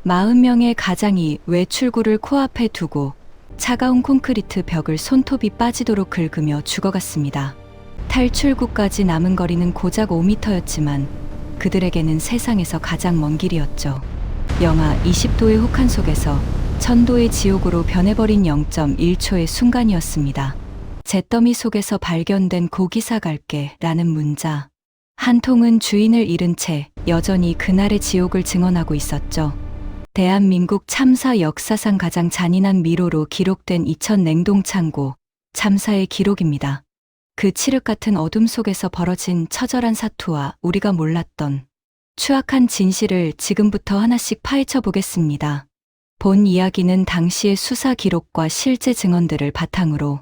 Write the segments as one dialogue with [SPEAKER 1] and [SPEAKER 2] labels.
[SPEAKER 1] 40명의 가장이 외출구를 코앞에 두고 차가운 콘크리트 벽을 손톱이 빠지도록 긁으며 죽어갔습니다. 탈출구까지 남은 거리는 고작 5m였지만 그들에게는 세상에서 가장 먼 길이었죠. 영하 20도의 혹한 속에서 1000도의 지옥으로 변해버린 0.1초의 순간이었습니다. 잿더미 속에서 발견된 고기사 갈게 라는 문자. 한 통은 주인을 잃은 채 여전히 그날의 지옥을 증언하고 있었죠. 대한민국 참사 역사상 가장 잔인한 미로로 기록된 이천 냉동창고 참사의 기록입니다. 그 칠흑 같은 어둠 속에서 벌어진 처절한 사투와 우리가 몰랐던 추악한 진실을 지금부터 하나씩 파헤쳐 보겠습니다. 본 이야기는 당시의 수사 기록과 실제 증언들을 바탕으로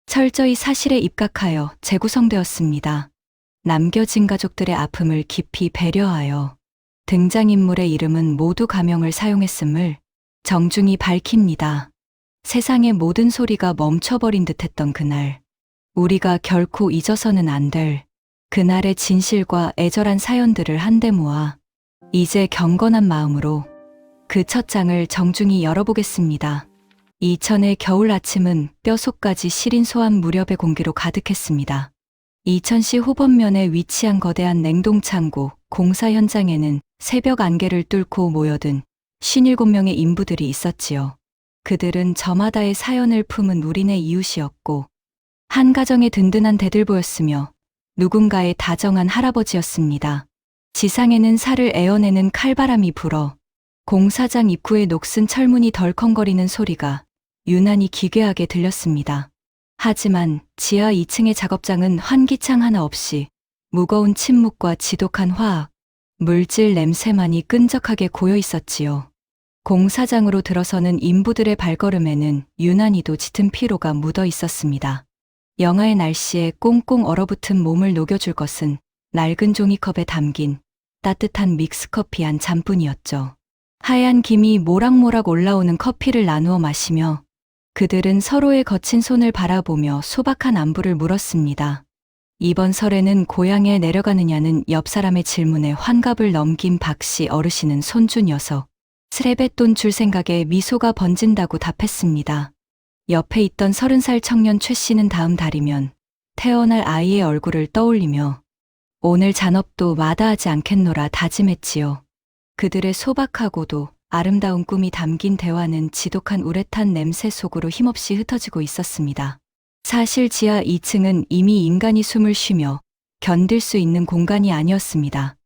[SPEAKER 1] 철저히 사실에 입각하여 재구성되었습니다. 남겨진 가족들의 아픔을 깊이 배려하여 등장인물의 이름은 모두 가명을 사용했음을 정중히 밝힙니다. 세상의 모든 소리가 멈춰버린 듯했던 그날, 우리가 결코 잊어서는 안 될 그날의 진실과 애절한 사연들을 한데 모아 이제 경건한 마음으로 그 첫 장을 정중히 열어보겠습니다. 이천의 겨울 아침은 뼛속까지 시린 소환 무렵의 공기로 가득했습니다. 이천시 호범면에 위치한 거대한 냉동창고 공사 현장에는 새벽 안개를 뚫고 모여든 57명의 인부들이 있었지요. 그들은 저마다의 사연을 품은 우리네 이웃이었고 한 가정의 든든한 대들보였으며 누군가의 다정한 할아버지였습니다. 지상에는 살을 에어내는 칼바람이 불어 공사장 입구의 녹슨 철문이 덜컹거리는 소리가 유난히 기괴하게 들렸습니다. 하지만 지하 2층의 작업장은 환기창 하나 없이 무거운 침묵과 지독한 화학, 물질 냄새만이 끈적하게 고여 있었지요. 공사장으로 들어서는 인부들의 발걸음에는 유난히도 짙은 피로가 묻어 있었습니다. 영하의 날씨에 꽁꽁 얼어붙은 몸을 녹여줄 것은 낡은 종이컵에 담긴 따뜻한 믹스커피 한 잔뿐이었죠. 하얀 김이 모락모락 올라오는 커피를 나누어 마시며 그들은 서로의 거친 손을 바라보며 소박한 안부를 물었습니다. 이번 설에는 고향에 내려가느냐는 옆 사람의 질문에 환갑을 넘긴 박씨 어르신은 손주 녀석 스레베돈 줄 생각에 미소가 번진다고 답했습니다. 옆에 있던 30살 청년 최 씨는 다음 달이면 태어날 아이의 얼굴을 떠올리며 오늘 잔업도 마다하지 않겠노라 다짐했지요. 그들의 소박하고도 아름다운 꿈이 담긴 대화는 지독한 우레탄 냄새 속으로 힘없이 흩어지고 있었습니다. 사실 지하 2층은 이미 인간이 숨을 쉬며 견딜 수 있는 공간이 아니었습니다.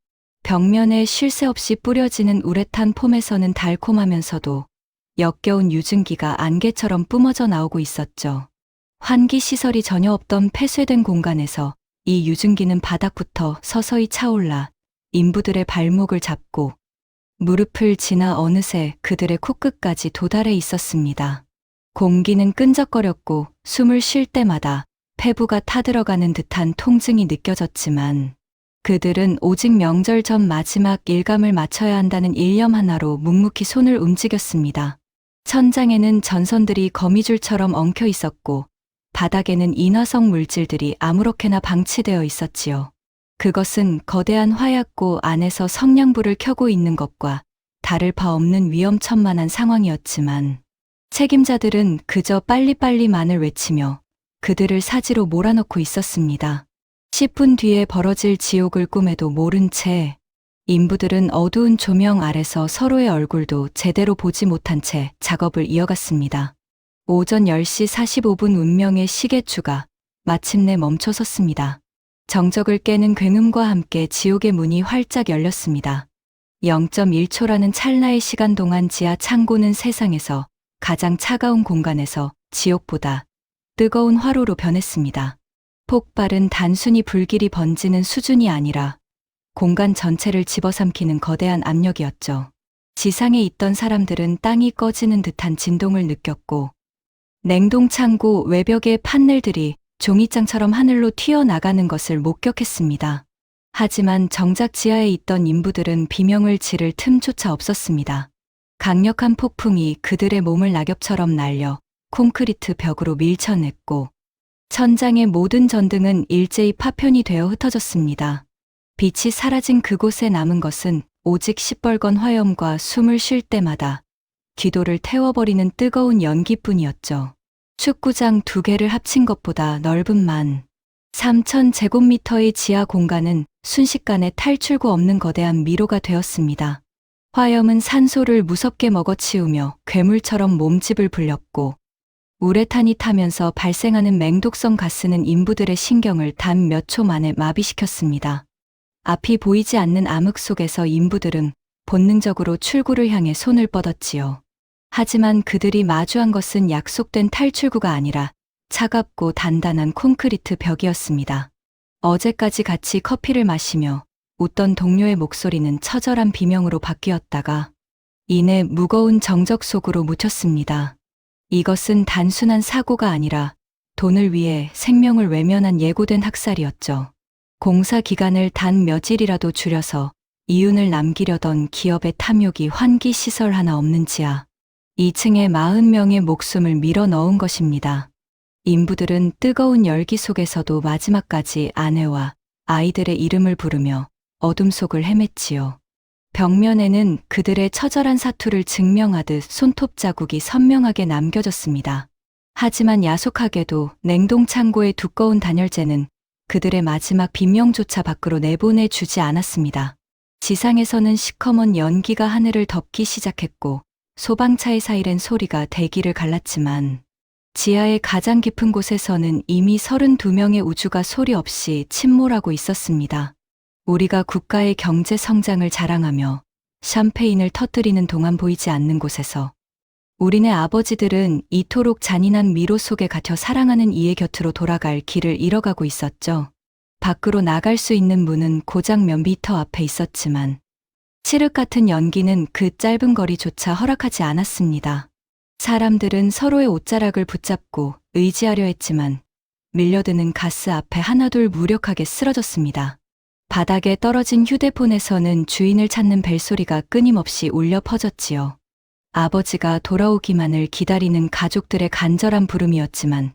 [SPEAKER 1] 벽면에 쉴 새 없이 뿌려지는 우레탄 폼에서는 달콤하면서도 역겨운 유증기가 안개처럼 뿜어져 나오고 있었죠. 환기 시설이 전혀 없던 폐쇄된 공간에서 이 유증기는 바닥부터 서서히 차올라 인부들의 발목을 잡고 무릎을 지나 어느새 그들의 코끝까지 도달해 있었습니다. 공기는 끈적거렸고 숨을 쉴 때마다 폐부가 타들어가는 듯한 통증이 느껴졌지만 그들은 오직 명절 전 마지막 일감을 마쳐야 한다는 일념 하나로 묵묵히 손을 움직였습니다. 천장에는 전선들이 거미줄처럼 엉켜 있었고 바닥에는 인화성 물질들이 아무렇게나 방치되어 있었지요. 그것은 거대한 화약고 안에서 성냥불을 켜고 있는 것과 다를 바 없는 위험천만한 상황이었지만 책임자들은 그저 빨리빨리만을 외치며 그들을 사지로 몰아넣고 있었습니다. 10분 뒤에 벌어질 지옥을 꿈에도 모른 채 인부들은 어두운 조명 아래서 서로의 얼굴도 제대로 보지 못한 채 작업을 이어갔습니다. 오전 10시 45분 운명의 시계추가 마침내 멈춰섰습니다. 정적을 깨는 굉음과 함께 지옥의 문이 활짝 열렸습니다. 0.1초라는 찰나의 시간 동안 지하 창고는 세상에서 가장 차가운 공간에서 지옥보다 뜨거운 화로로 변했습니다. 폭발은 단순히 불길이 번지는 수준이 아니라 공간 전체를 집어삼키는 거대한 압력이었죠. 지상에 있던 사람들은 땅이 꺼지는 듯한 진동을 느꼈고 냉동창고 외벽의 판넬들이 종이장처럼 하늘로 튀어나가는 것을 목격했습니다. 하지만 정작 지하에 있던 인부들은 비명을 지를 틈조차 없었습니다. 강력한 폭풍이 그들의 몸을 낙엽처럼 날려 콘크리트 벽으로 밀쳐냈고 천장의 모든 전등은 일제히 파편이 되어 흩어졌습니다. 빛이 사라진 그곳에 남은 것은 오직 시뻘건 화염과 숨을 쉴 때마다 기도를 태워버리는 뜨거운 연기뿐이었죠. 축구장 2개를 합친 것보다 넓은 13,000제곱미터의 지하 공간은 순식간에 탈출구 없는 거대한 미로가 되었습니다. 화염은 산소를 무섭게 먹어치우며 괴물처럼 몸집을 불렸고, 우레탄이 타면서 발생하는 맹독성 가스는 인부들의 신경을 단 몇 초 만에 마비시켰습니다. 앞이 보이지 않는 암흑 속에서 인부들은 본능적으로 출구를 향해 손을 뻗었지요. 하지만 그들이 마주한 것은 약속된 탈출구가 아니라 차갑고 단단한 콘크리트 벽이었습니다. 어제까지 같이 커피를 마시며 웃던 동료의 목소리는 처절한 비명으로 바뀌었다가 이내 무거운 정적 속으로 묻혔습니다. 이것은 단순한 사고가 아니라 돈을 위해 생명을 외면한 예고된 학살이었죠. 공사 기간을 단 며칠이라도 줄여서 이윤을 남기려던 기업의 탐욕이 환기시설 하나 없는 지하 2층에 40명의 목숨을 밀어 넣은 것입니다. 인부들은 뜨거운 열기 속에서도 마지막까지 아내와 아이들의 이름을 부르며 어둠 속을 헤맸지요. 벽면에는 그들의 처절한 사투를 증명하듯 손톱 자국이 선명하게 남겨졌습니다. 하지만 야속하게도 냉동창고의 두꺼운 단열재는 그들의 마지막 비명조차 밖으로 내보내주지 않았습니다. 지상에서는 시커먼 연기가 하늘을 덮기 시작했고 소방차의 사이렌 소리가 대기를 갈랐지만 지하의 가장 깊은 곳에서는 이미 32명의 우주가 소리 없이 침몰하고 있었습니다. 우리가 국가의 경제 성장을 자랑하며 샴페인을 터뜨리는 동안 보이지 않는 곳에서 우리네 아버지들은 이토록 잔인한 미로 속에 갇혀 사랑하는 이의 곁으로 돌아갈 길을 잃어가고 있었죠. 밖으로 나갈 수 있는 문은 고작 몇 미터 앞에 있었지만 칠흑 같은 연기는 그 짧은 거리조차 허락하지 않았습니다. 사람들은 서로의 옷자락을 붙잡고 의지하려 했지만 밀려드는 가스 앞에 하나둘 무력하게 쓰러졌습니다. 바닥에 떨어진 휴대폰에서는 주인을 찾는 벨소리가 끊임없이 울려 퍼졌지요. 아버지가 돌아오기만을 기다리는 가족들의 간절한 부름이었지만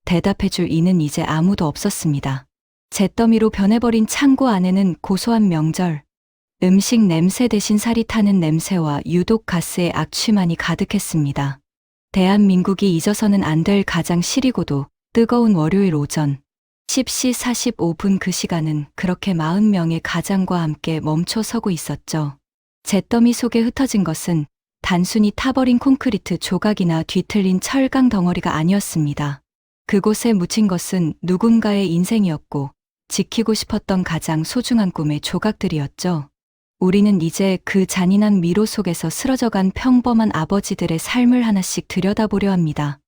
[SPEAKER 1] 대답해줄 이는 이제 아무도 없었습니다. 잿더미로 변해버린 창고 안에는 고소한 명절, 음식 냄새 대신 살이 타는 냄새와 유독 가스의 악취만이 가득했습니다. 대한민국이 잊어서는 안 될 가장 시리고도 뜨거운 월요일 오전 10시 45분 그 시간은 그렇게 40명의 가장과 함께 멈춰 서고 있었죠. 잿더미 속에 흩어진 것은 단순히 타버린 콘크리트 조각이나 뒤틀린 철강 덩어리가 아니었습니다. 그곳에 묻힌 것은 누군가의 인생이었고 지키고 싶었던 가장 소중한 꿈의 조각들이었죠. 우리는 이제 그 잔인한 미로 속에서 쓰러져간 평범한 아버지들의 삶을 하나씩 들여다보려 합니다.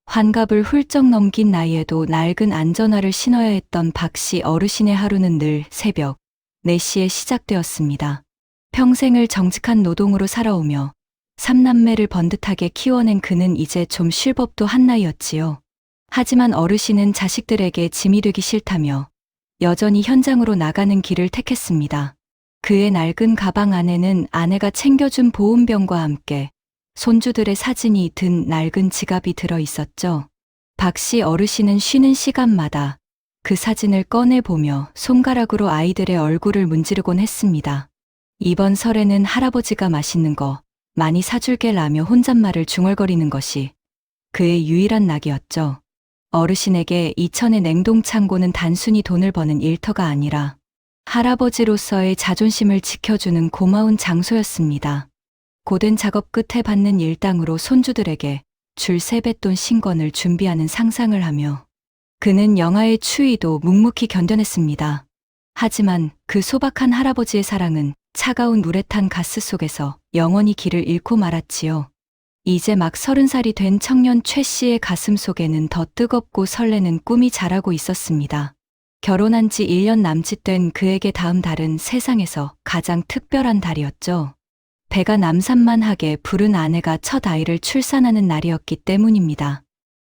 [SPEAKER 1] 환갑을 훌쩍 넘긴 나이에도 낡은 안전화를 신어야 했던 박씨 어르신의 하루는 늘 새벽 4시에 시작되었습니다. 평생을 정직한 노동으로 살아오며 3남매를 번듯하게 키워낸 그는 이제 좀 쉴 법도 한 나이였지요. 하지만 어르신은 자식들에게 짐이 되기 싫다며 여전히 현장으로 나가는 길을 택했습니다. 그의 낡은 가방 안에는 아내가 챙겨준 보온병과 함께 손주들의 사진이 든 낡은 지갑이 들어 있었죠. 박씨 어르신은 쉬는 시간마다 그 사진을 꺼내보며 손가락으로 아이들의 얼굴을 문지르곤 했습니다. 이번 설에는 할아버지가 맛있는 거 많이 사줄게 라며 혼잣말을 중얼거리는 것이 그의 유일한 낙이었죠. 어르신에게 이천의 냉동창고는 단순히 돈을 버는 일터가 아니라 할아버지로서의 자존심을 지켜주는 고마운 장소였습니다. 고된 작업 끝에 받는 일당으로 손주들에게 줄 세뱃돈 신권을 준비하는 상상을 하며 그는 영하의 추위도 묵묵히 견뎌냈습니다. 하지만 그 소박한 할아버지의 사랑은 차가운 우레탄 가스 속에서 영원히 길을 잃고 말았지요. 이제 막 30살이 된 청년 최 씨의 가슴 속에는 더 뜨겁고 설레는 꿈이 자라고 있었습니다. 결혼한 지 1년 남짓 된 그에게 다음 달은 세상에서 가장 특별한 달이었죠. 배가 남산만하게 부른 아내가 첫 아이를 출산하는 날이었기 때문입니다.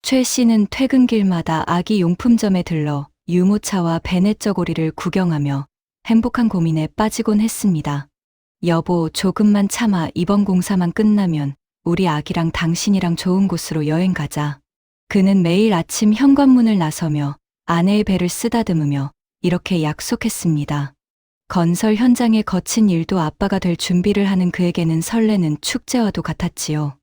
[SPEAKER 1] 최 씨는 퇴근길마다 아기 용품점에 들러 유모차와 베넷저고리를 구경하며 행복한 고민에 빠지곤 했습니다. 여보, 조금만 참아. 이번 공사만 끝나면 우리 아기랑 당신이랑 좋은 곳으로 여행 가자. 그는 매일 아침 현관문을 나서며 아내의 배를 쓰다듬으며 이렇게 약속했습니다. 건설 현장의 거친 일도 아빠가 될 준비를 하는 그에게는 설레는 축제와도 같았지요.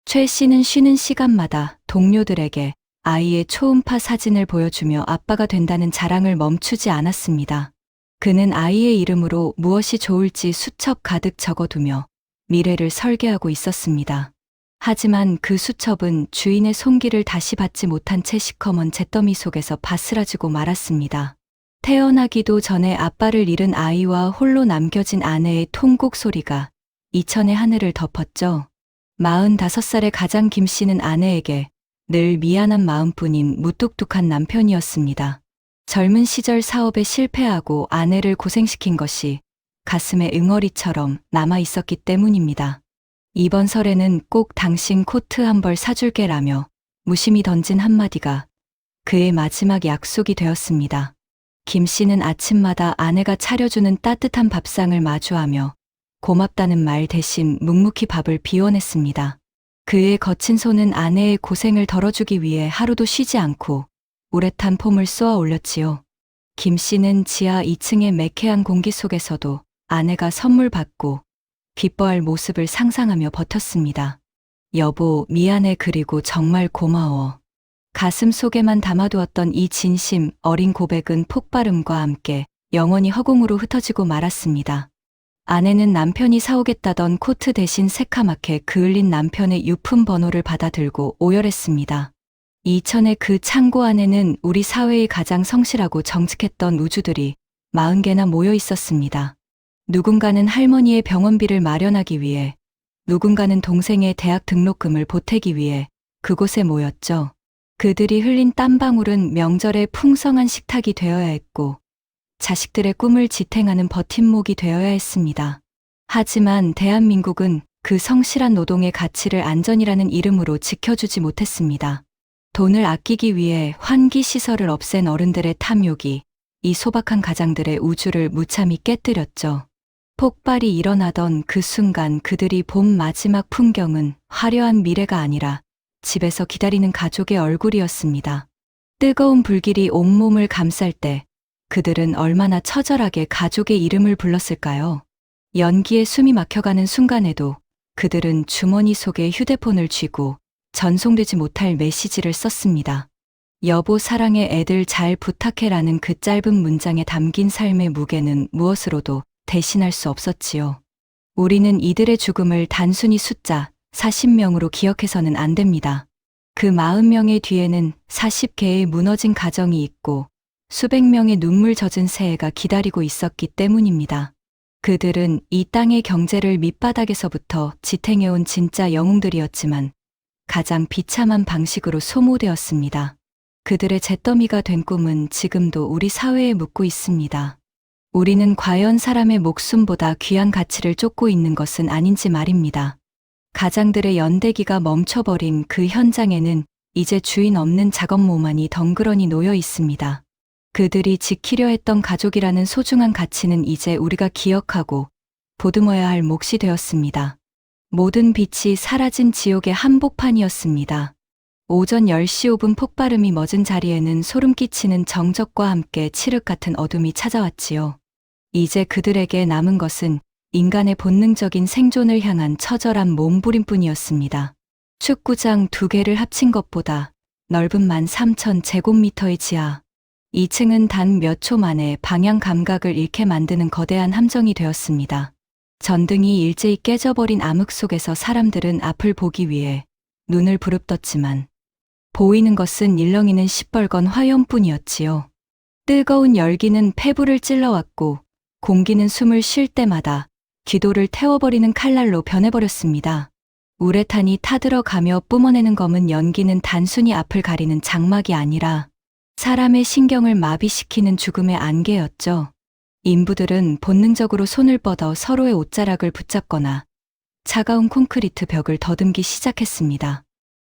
[SPEAKER 1] 최 씨는 쉬는 시간마다 동료들에게 아이의 초음파 사진을 보여주며 아빠가 된다는 자랑을 멈추지 않았습니다. 그는 아이의 이름으로 무엇이 좋을지 수첩 가득 적어두며 미래를 설계하고 있었습니다. 하지만 그 수첩은 주인의 손길을 다시 받지 못한 채 시커먼 잿더미 속에서 바스라지고 말았습니다. 태어나기도 전에 아빠를 잃은 아이와 홀로 남겨진 아내의 통곡 소리가 이천의 하늘을 덮었죠. 45살의 가장 김 씨는 아내에게 늘 미안한 마음뿐인 무뚝뚝한 남편이었습니다. 젊은 시절 사업에 실패하고 아내를 고생시킨 것이 가슴에 응어리처럼 남아 있었기 때문입니다. 이번 설에는 꼭 당신 코트 한 벌 사줄게라며 무심히 던진 한마디가 그의 마지막 약속이 되었습니다. 김 씨는 아침마다 아내가 차려주는 따뜻한 밥상을 마주하며 고맙다는 말 대신 묵묵히 밥을 비워냈습니다. 그의 거친 손은 아내의 고생을 덜어주기 위해 하루도 쉬지 않고 우레탄 폼을 쏘아 올렸지요. 김 씨는 지하 2층의 매캐한 공기 속에서도 아내가 선물 받고 기뻐할 모습을 상상하며 버텼습니다. 여보, 미안해, 그리고 정말 고마워. 가슴 속에만 담아두었던 이 진심 어린 고백은 폭발음과 함께 영원히 허공으로 흩어지고 말았습니다. 아내는 남편이 사오겠다던 코트 대신 새카맣게 그을린 남편의 유품 번호를 받아들고 오열했습니다. 이천의 그 창고 안에는 우리 사회의 가장 성실하고 정직했던 우주들이 40개나 모여 있었습니다. 누군가는 할머니의 병원비를 마련하기 위해, 누군가는 동생의 대학 등록금을 보태기 위해 그곳에 모였죠. 그들이 흘린 땀방울은 명절의 풍성한 식탁이 되어야 했고 자식들의 꿈을 지탱하는 버팀목이 되어야 했습니다. 하지만 대한민국은 그 성실한 노동의 가치를 안전이라는 이름으로 지켜주지 못했습니다. 돈을 아끼기 위해 환기시설을 없앤 어른들의 탐욕이 이 소박한 가장들의 우주를 무참히 깨뜨렸죠. 폭발이 일어나던 그 순간 그들이 본 마지막 풍경은 화려한 미래가 아니라 집에서 기다리는 가족의 얼굴이었습니다. 뜨거운 불길이 온몸을 감쌀 때 그들은 얼마나 처절하게 가족의 이름을 불렀을까요? 연기에 숨이 막혀가는 순간에도 그들은 주머니 속에 휴대폰을 쥐고 전송되지 못할 메시지를 썼습니다. 여보 사랑해, 애들 잘 부탁해라는 그 짧은 문장에 담긴 삶의 무게는 무엇으로도 대신할 수 없었지요. 우리는 이들의 죽음을 단순히 숫자 40명으로 기억해서는 안 됩니다. 그 40명의 뒤에는 40개의 무너진 가정이 있고 수백 명의 눈물 젖은 새해가 기다리고 있었기 때문입니다. 그들은 이 땅의 경제를 밑바닥에서부터 지탱해온 진짜 영웅들이었지만 가장 비참한 방식으로 소모되었습니다. 그들의 잿더미가 된 꿈은 지금도 우리 사회에 묻고 있습니다. 우리는 과연 사람의 목숨보다 귀한 가치를 쫓고 있는 것은 아닌지 말입니다. 가장들의 연대기가 멈춰버린 그 현장에는 이제 주인 없는 작업모만이 덩그러니 놓여 있습니다. 그들이 지키려 했던 가족이라는 소중한 가치는 이제 우리가 기억하고 보듬어야 할 몫이 되었습니다. 모든 빛이 사라진 지옥의 한복판이었습니다. 오전 10시 5분 폭발음이 멎은 자리에는 소름 끼치는 정적과 함께 칠흑 같은 어둠이 찾아왔지요. 이제 그들에게 남은 것은 인간의 본능적인 생존을 향한 처절한 몸부림뿐이었습니다. 축구장 2개를 합친 것보다 넓은 13,000제곱미터의 지하. 2층은 단 몇 초 만에 방향 감각을 잃게 만드는 거대한 함정이 되었습니다. 전등이 일제히 깨져버린 암흑 속에서 사람들은 앞을 보기 위해 눈을 부릅떴지만 보이는 것은 일렁이는 시뻘건 화염뿐이었지요. 뜨거운 열기는 폐부를 찔러왔고 공기는 숨을 쉴 때마다 기도를 태워버리는 칼날로 변해버렸습니다. 우레탄이 타들어가며 뿜어내는 검은 연기는 단순히 앞을 가리는 장막이 아니라 사람의 신경을 마비시키는 죽음의 안개였죠. 인부들은 본능적으로 손을 뻗어 서로의 옷자락을 붙잡거나 차가운 콘크리트 벽을 더듬기 시작했습니다.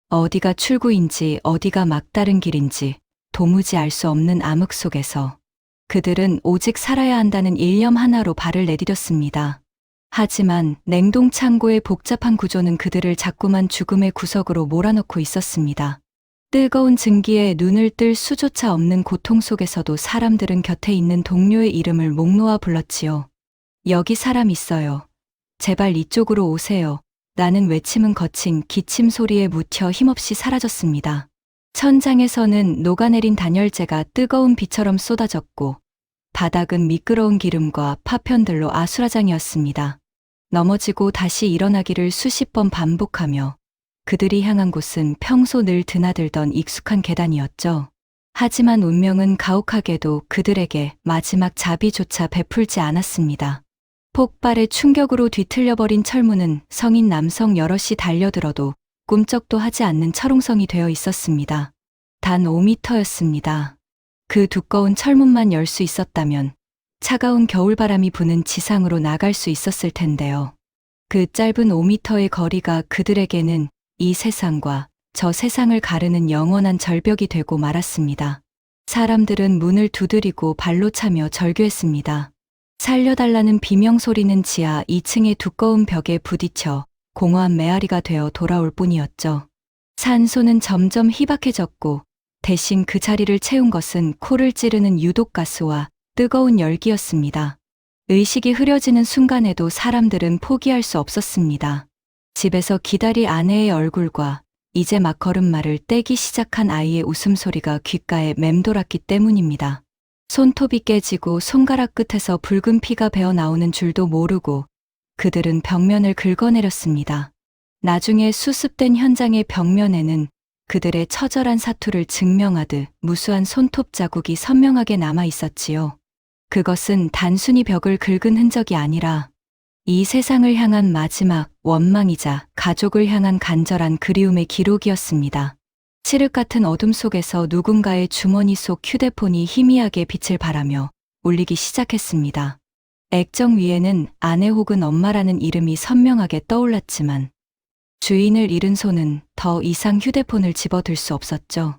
[SPEAKER 1] 어디가 출구인지 어디가 막다른 길인지 도무지 알 수 없는 암흑 속에서 그들은 오직 살아야 한다는 일념 하나로 발을 내디뎠습니다. 하지만 냉동 창고의 복잡한 구조는 그들을 자꾸만 죽음의 구석으로 몰아넣고 있었습니다. 뜨거운 증기에 눈을 뜰 수조차 없는 고통 속에서도 사람들은 곁에 있는 동료의 이름을 목 놓아 불렀지요. 여기 사람 있어요. 제발 이쪽으로 오세요. 라는 외침은 거친 기침 소리에 묻혀 힘없이 사라졌습니다. 천장에서는 녹아내린 단열재가 뜨거운 비처럼 쏟아졌고 바닥은 미끄러운 기름과 파편들로 아수라장이었습니다. 넘어지고 다시 일어나기를 수십 번 반복하며 그들이 향한 곳은 평소 늘 드나들던 익숙한 계단이었죠. 하지만 운명은 가혹하게도 그들에게 마지막 자비조차 베풀지 않았습니다. 폭발의 충격으로 뒤틀려버린 철문은 성인 남성 여럿이 달려들어도 꿈쩍도 하지 않는 철옹성이 되어 있었습니다. 단 5m였습니다. 그 두꺼운 철문만 열 수 있었다면 차가운 겨울바람이 부는 지상으로 나갈 수 있었을 텐데요. 그 짧은 5m의 거리가 그들에게는 이 세상과 저 세상을 가르는 영원한 절벽이 되고 말았습니다. 사람들은 문을 두드리고 발로 차며 절규했습니다. 살려달라는 비명소리는 지하 2층의 두꺼운 벽에 부딪혀 공허한 메아리가 되어 돌아올 뿐이었죠. 산소는 점점 희박해졌고 대신 그 자리를 채운 것은 코를 찌르는 유독가스와 뜨거운 열기였습니다. 의식이 흐려지는 순간에도 사람들은 포기할 수 없었습니다. 집에서 기다릴 아내의 얼굴과 이제 막 걸음마를 떼기 시작한 아이의 웃음소리가 귓가에 맴돌았기 때문입니다. 손톱이 깨지고 손가락 끝에서 붉은 피가 배어 나오는 줄도 모르고 그들은 벽면을 긁어내렸습니다. 나중에 수습된 현장의 벽면에는 그들의 처절한 사투를 증명하듯 무수한 손톱 자국이 선명하게 남아 있었지요. 그것은 단순히 벽을 긁은 흔적이 아니라 이 세상을 향한 마지막 원망이자 가족을 향한 간절한 그리움의 기록이었습니다. 칠흑 같은 어둠 속에서 누군가의 주머니 속 휴대폰이 희미하게 빛을 발하며 울리기 시작했습니다. 액정 위에는 아내 혹은 엄마라는 이름이 선명하게 떠올랐지만 주인을 잃은 손은 더 이상 휴대폰을 집어들 수 없었죠.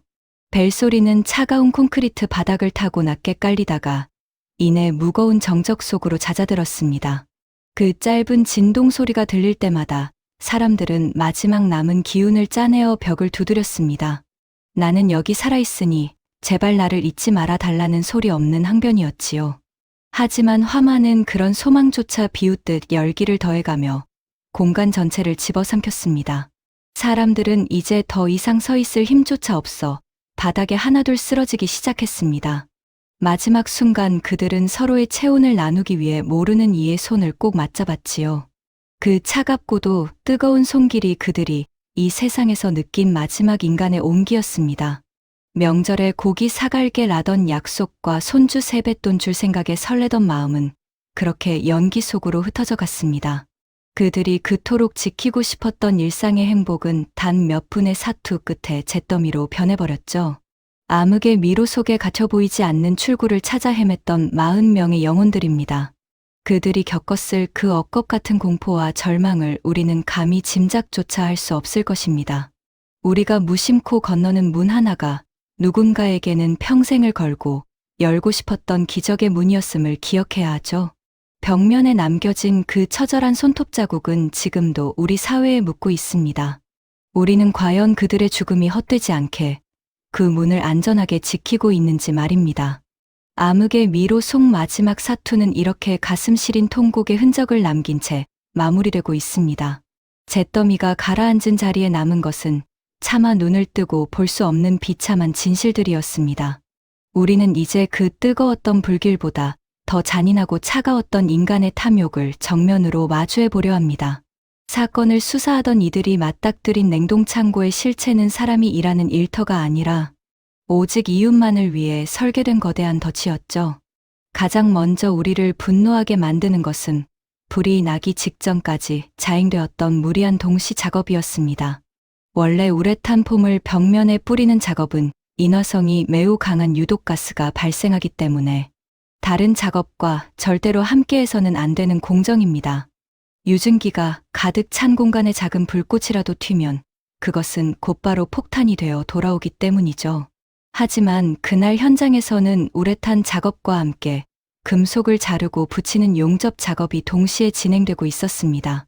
[SPEAKER 1] 벨소리는 차가운 콘크리트 바닥을 타고 낮게 깔리다가 이내 무거운 정적 속으로 잦아들었습니다. 그 짧은 진동 소리가 들릴 때마다 사람들은 마지막 남은 기운을 짜내어 벽을 두드렸습니다. 나는 여기 살아있으니 제발 나를 잊지 말아 달라는 소리 없는 항변이었지요. 하지만 화만은 그런 소망조차 비웃듯 열기를 더해가며 공간 전체를 집어삼켰습니다. 사람들은 이제 더 이상 서 있을 힘조차 없어 바닥에 하나둘 쓰러지기 시작했습니다. 마지막 순간 그들은 서로의 체온을 나누기 위해 모르는 이의 손을 꼭 맞잡았지요. 그 차갑고도 뜨거운 손길이 그들이 이 세상에서 느낀 마지막 인간의 온기였습니다. 명절에 고기 사갈게 라던 약속과 손주 세뱃돈 줄 생각에 설레던 마음은 그렇게 연기 속으로 흩어져 갔습니다. 그들이 그토록 지키고 싶었던 일상의 행복은 단 몇 분의 사투 끝에 잿더미로 변해버렸죠. 암흑의 미로 속에 갇혀 보이지 않는 출구를 찾아 헤맸던 40명의 영혼들입니다. 그들이 겪었을 그 억겁 같은 공포와 절망을 우리는 감히 짐작조차 할 수 없을 것입니다. 우리가 무심코 건너는 문 하나가 누군가에게는 평생을 걸고 열고 싶었던 기적의 문이었음을 기억해야 하죠. 벽면에 남겨진 그 처절한 손톱 자국은 지금도 우리 사회에 묻고 있습니다. 우리는 과연 그들의 죽음이 헛되지 않게 그 문을 안전하게 지키고 있는지 말입니다. 암흑의 미로 속 마지막 사투는 이렇게 가슴 시린 통곡의 흔적을 남긴 채 마무리되고 있습니다. 잿더미가 가라앉은 자리에 남은 것은 차마 눈을 뜨고 볼 수 없는 비참한 진실들이었습니다. 우리는 이제 그 뜨거웠던 불길보다 더 잔인하고 차가웠던 인간의 탐욕을 정면으로 마주해 보려 합니다. 사건을 수사하던 이들이 맞닥뜨린 냉동창고의 실체는 사람이 일하는 일터가 아니라 오직 이웃만을 위해 설계된 거대한 덫이었죠. 가장 먼저 우리를 분노하게 만드는 것은 불이 나기 직전까지 자행되었던 무리한 동시 작업이었습니다. 원래 우레탄 폼을 벽면에 뿌리는 작업은 인화성이 매우 강한 유독가스가 발생하기 때문에 다른 작업과 절대로 함께해서는 안 되는 공정입니다. 유증기가 가득 찬 공간에 작은 불꽃이라도 튀면 그것은 곧바로 폭탄이 되어 돌아오기 때문이죠. 하지만 그날 현장에서는 우레탄 작업과 함께 금속을 자르고 붙이는 용접 작업이 동시에 진행되고 있었습니다.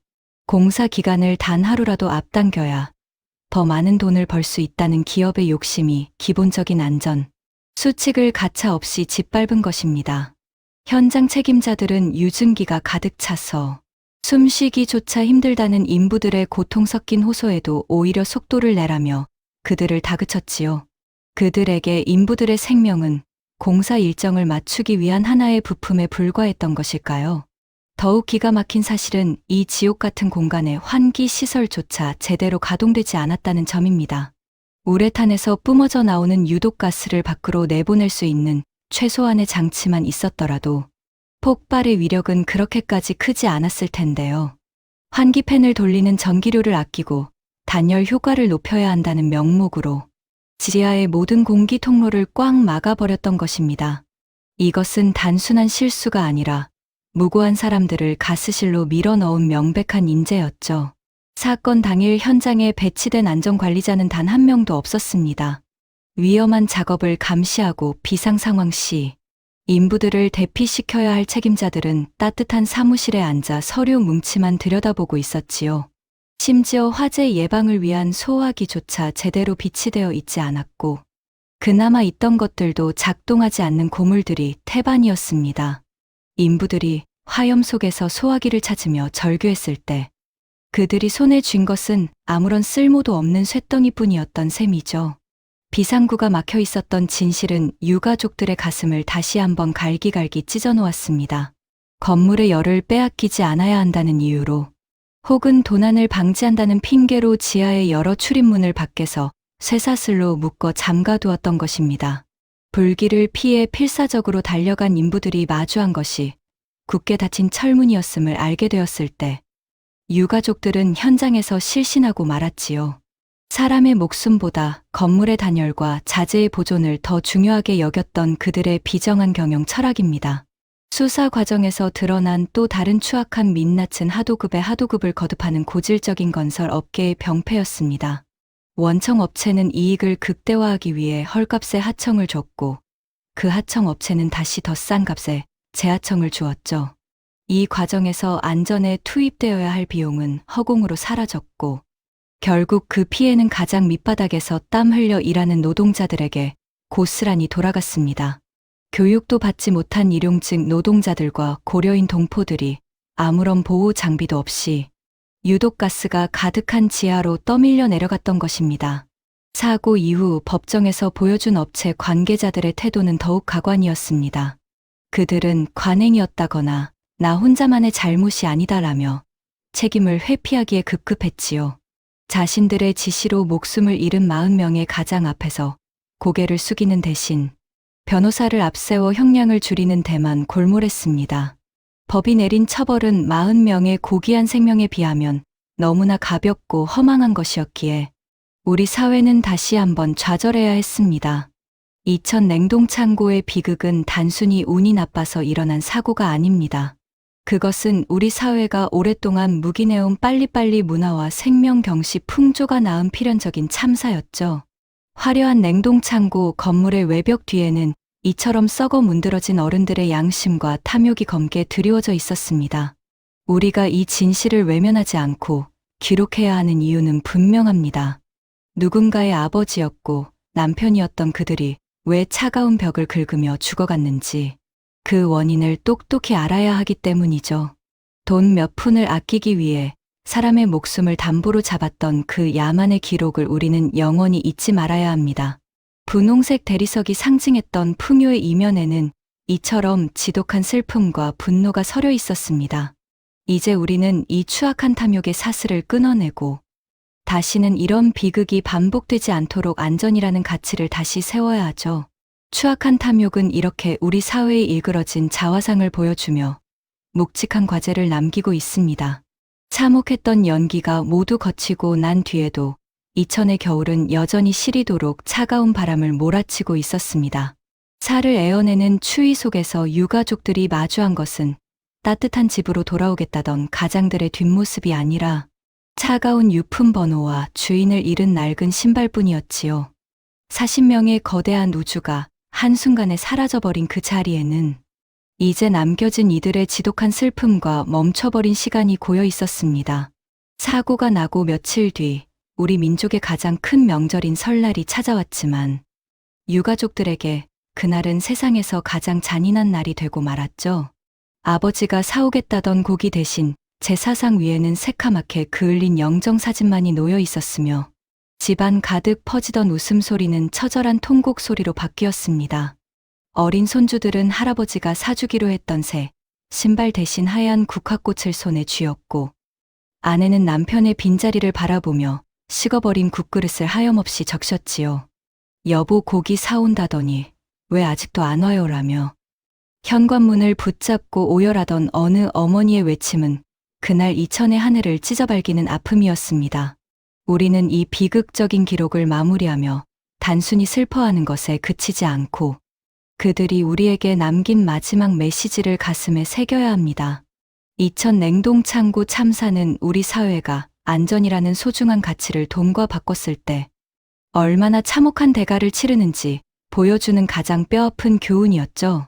[SPEAKER 1] 공사 기간을 단 하루라도 앞당겨야 더 많은 돈을 벌 수 있다는 기업의 욕심이 기본적인 안전, 수칙을 가차 없이 짓밟은 것입니다. 현장 책임자들은 유증기가 가득 차서 숨쉬기조차 힘들다는 인부들의 고통 섞인 호소에도 오히려 속도를 내라며 그들을 다그쳤지요. 그들에게 인부들의 생명은 공사 일정을 맞추기 위한 하나의 부품에 불과했던 것일까요? 더욱 기가 막힌 사실은 이 지옥 같은 공간의 환기 시설조차 제대로 가동되지 않았다는 점입니다. 우레탄에서 뿜어져 나오는 유독가스를 밖으로 내보낼 수 있는 최소한의 장치만 있었더라도 폭발의 위력은 그렇게까지 크지 않았을 텐데요. 환기팬을 돌리는 전기료를 아끼고 단열 효과를 높여야 한다는 명목으로 지하의 모든 공기 통로를 꽉 막아버렸던 것입니다. 이것은 단순한 실수가 아니라 무고한 사람들을 가스실로 밀어넣은 명백한 인재였죠. 사건 당일 현장에 배치된 안전관리자는 단 한 명도 없었습니다. 위험한 작업을 감시하고 비상 상황 시 인부들을 대피시켜야 할 책임자들은 따뜻한 사무실에 앉아 서류 뭉치만 들여다보고 있었지요. 심지어 화재 예방을 위한 소화기조차 제대로 비치되어 있지 않았고 그나마 있던 것들도 작동하지 않는 고물들이 태반이었습니다. 인부들이 화염 속에서 소화기를 찾으며 절규했을 때 그들이 손에 쥔 것은 아무런 쓸모도 없는 쇳덩이뿐이었던 셈이죠. 비상구가 막혀 있었던 진실은 유가족들의 가슴을 다시 한번 갈기갈기 찢어놓았습니다. 건물의 열을 빼앗기지 않아야 한다는 이유로 혹은 도난을 방지한다는 핑계로 지하의 여러 출입문을 밖에서 쇠사슬로 묶어 잠가두었던 것입니다. 불길을 피해 필사적으로 달려간 인부들이 마주한 것이 굳게 닫힌 철문이었음을 알게 되었을 때 유가족들은 현장에서 실신하고 말았지요. 사람의 목숨보다 건물의 단열과 자재의 보존을 더 중요하게 여겼던 그들의 비정한 경영 철학입니다. 수사 과정에서 드러난 또 다른 추악한 민낯은 하도급에 하도급을 거듭하는 고질적인 건설 업계의 병폐였습니다. 원청 업체는 이익을 극대화하기 위해 헐값에 하청을 줬고 그 하청 업체는 다시 더 싼 값에 재하청을 주었죠. 이 과정에서 안전에 투입되어야 할 비용은 허공으로 사라졌고 결국 그 피해는 가장 밑바닥에서 땀 흘려 일하는 노동자들에게 고스란히 돌아갔습니다. 교육도 받지 못한 일용직 노동자들과 고려인 동포들이 아무런 보호 장비도 없이 유독가스가 가득한 지하로 떠밀려 내려갔던 것입니다. 사고 이후 법정에서 보여준 업체 관계자들의 태도는 더욱 가관이었습니다. 그들은 관행이었다거나 나 혼자만의 잘못이 아니다라며 책임을 회피하기에 급급했지요. 자신들의 지시로 목숨을 잃은 40명의 가장 앞에서 고개를 숙이는 대신 변호사를 앞세워 형량을 줄이는 데만 골몰했습니다. 법이 내린 처벌은 40명의 고귀한 생명에 비하면 너무나 가볍고 허망한 것이었기에 우리 사회는 다시 한번 좌절해야 했습니다. 이천 냉동창고의 비극은 단순히 운이 나빠서 일어난 사고가 아닙니다. 그것은 우리 사회가 오랫동안 묵인해온 빨리빨리 문화와 생명 경시 풍조가 낳은 필연적인 참사였죠. 화려한 냉동창고 건물의 외벽 뒤에는 이처럼 썩어 문드러진 어른들의 양심과 탐욕이 검게 드리워져 있었습니다. 우리가 이 진실을 외면하지 않고 기록해야 하는 이유는 분명합니다. 누군가의 아버지였고 남편이었던 그들이 왜 차가운 벽을 긁으며 죽어갔는지 그 원인을 똑똑히 알아야 하기 때문이죠. 돈 몇 푼을 아끼기 위해 사람의 목숨을 담보로 잡았던 그 야만의 기록을 우리는 영원히 잊지 말아야 합니다. 분홍색 대리석이 상징했던 풍요의 이면에는 이처럼 지독한 슬픔과 분노가 서려 있었습니다. 이제 우리는 이 추악한 탐욕의 사슬을 끊어내고 다시는 이런 비극이 반복되지 않도록 안전이라는 가치를 다시 세워야 하죠. 추악한 탐욕은 이렇게 우리 사회에 일그러진 자화상을 보여주며 묵직한 과제를 남기고 있습니다. 참혹했던 연기가 모두 거치고 난 뒤에도 이천의 겨울은 여전히 시리도록 차가운 바람을 몰아치고 있었습니다. 살을 에어내는 추위 속에서 유가족들이 마주한 것은 따뜻한 집으로 돌아오겠다던 가장들의 뒷모습이 아니라 차가운 유품 번호와 주인을 잃은 낡은 신발뿐이었지요. 40명의 거대한 우주가 한순간에 사라져버린 그 자리에는 이제 남겨진 이들의 지독한 슬픔과 멈춰버린 시간이 고여 있었습니다. 사고가 나고 며칠 뒤 우리 민족의 가장 큰 명절인 설날이 찾아왔지만 유가족들에게 그날은 세상에서 가장 잔인한 날이 되고 말았죠. 아버지가 사오겠다던 고기 대신 제 사상 위에는 새카맣게 그을린 영정사진만이 놓여 있었으며 집안 가득 퍼지던 웃음소리는 처절한 통곡 소리로 바뀌었습니다. 어린 손주들은 할아버지가 사주기로 했던 새 신발 대신 하얀 국화꽃을 손에 쥐었고, 아내는 남편의 빈자리를 바라보며 식어버린 국그릇을 하염없이 적셨지요. 여보, 고기 사온다더니 왜 아직도 안 와요라며 현관문을 붙잡고 오열하던 어느 어머니의 외침은 그날 이천의 하늘을 찢어발기는 아픔이었습니다. 우리는 이 비극적인 기록을 마무리하며 단순히 슬퍼하는 것에 그치지 않고 그들이 우리에게 남긴 마지막 메시지를 가슴에 새겨야 합니다. 이천 냉동창고 참사는 우리 사회가 안전이라는 소중한 가치를 돈과 바꿨을 때 얼마나 참혹한 대가를 치르는지 보여주는 가장 뼈아픈 교훈이었죠.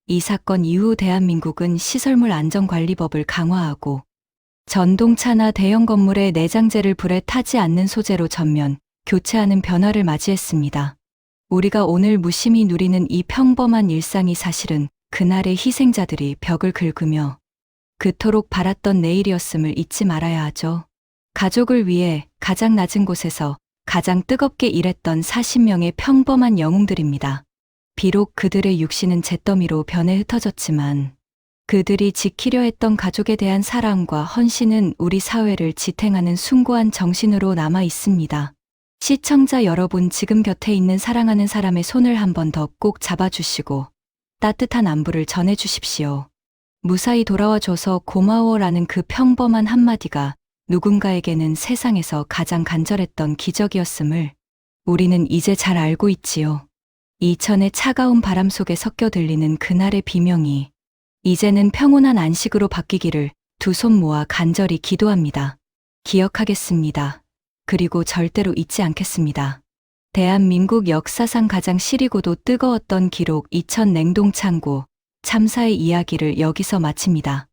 [SPEAKER 1] 이 사건 이후 대한민국은 시설물 안전관리법을 강화하고 전동차나 대형 건물의 내장재를 불에 타지 않는 소재로 전면 교체하는 변화를 맞이했습니다. 우리가 오늘 무심히 누리는 이 평범한 일상이 사실은 그날의 희생자들이 벽을 긁으며 그토록 바랐던 내일이었음을 잊지 말아야 하죠. 가족을 위해 가장 낮은 곳에서 가장 뜨겁게 일했던 40명의 평범한 영웅들입니다. 비록 그들의 육신은 잿더미로 변해 흩어졌지만 그들이 지키려 했던 가족에 대한 사랑과 헌신은 우리 사회를 지탱하는 숭고한 정신으로 남아 있습니다. 시청자 여러분, 지금 곁에 있는 사랑하는 사람의 손을 한 번 더 꼭 잡아주시고 따뜻한 안부를 전해주십시오. 무사히 돌아와줘서 고마워라는 그 평범한 한마디가 누군가에게는 세상에서 가장 간절했던 기적이었음을 우리는 이제 잘 알고 있지요. 이천의 차가운 바람 속에 섞여 들리는 그날의 비명이 이제는 평온한 안식으로 바뀌기를 두 손 모아 간절히 기도합니다. 기억하겠습니다. 그리고 절대로 잊지 않겠습니다. 대한민국 역사상 가장 시리고도 뜨거웠던 기록, 이천 냉동창고 참사의 이야기를 여기서 마칩니다.